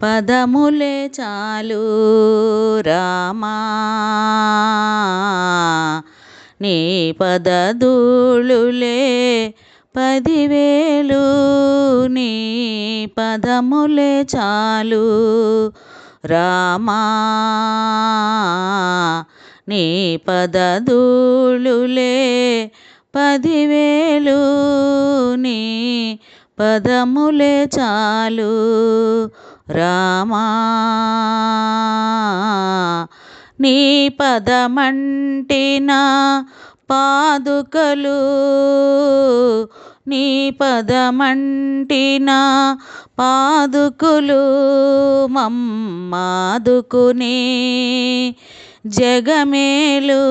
పదములే చాలు రామా నీ పదధూళులే 10,000 నీ పదములే చాలు రామా నీ పదధూళులే 10,000 నీ పదములే చాలు రామా నీ పదమంటిన పాదుకలు నీ పదమంటిన పాదుకులు మమ్మాదుకుని జగమేలు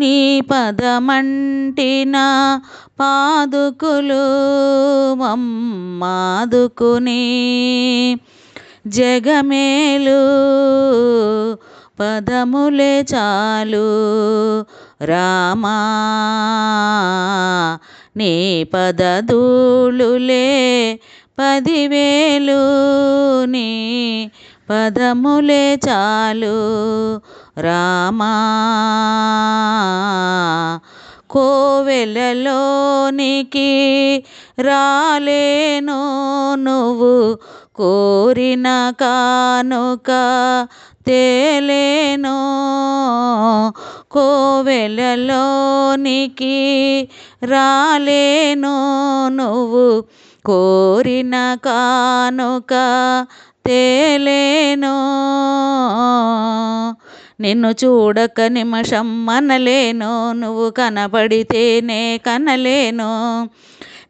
నీ పదమంటిన పాదుకులు మమ్మాదుకుని జగమేలు పదములే చాలు రామా నీ పదధూళులే 10,000 నీ పదములే చాలు రామా కోవెలలోనికి రాలేను నువ్వు కోరిన కానుక తేలేను కోవెలలోనికి రాలేను నువ్వు కోరిన కానుక తేలేను నిన్ను చూడక నిమిషం మనలేను నువ్వు కనబడితేనే కనలేను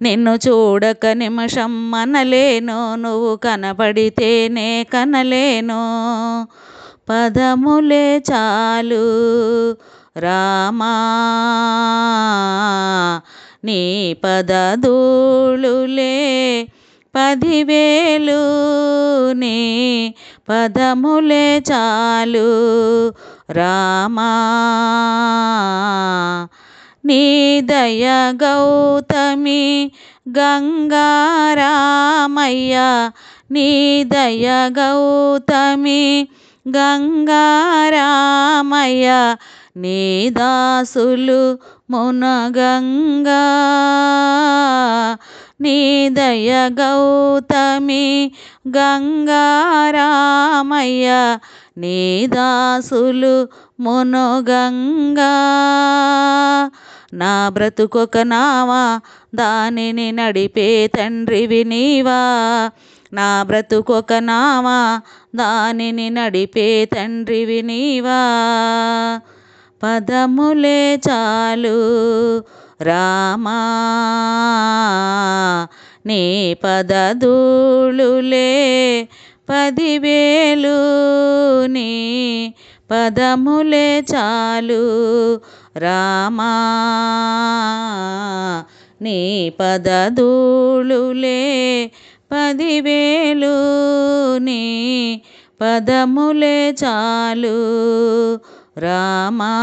నిన్ను చూడక నిమిషం మనలేను నువ్వు కనబడితేనే కనలేను పదములే చాలు రామా నీ పదధూళులే 10,000 నీ పదములే చాలు రామా నీ దయ గౌతమి గంగారామయ్య నీ దయ గౌతమి గంగారామయ్య నీ దాసులు మునగంగా నీ దయ గౌతమి గంగారామయ్య నీ దాసులు మునగంగా నా బ్రతుకొక నావా దానిని నడిపే తండ్రివి నీవా నా బ్రతుకొక నావా దానిని నడిపే తండ్రివి నీవా పదములే చాలు రామా నీ పదధూళులే 10,000 నీ పదములే చాలు రామా నీ పదధూళులే 10,000 నీ పదములే చాలు రామా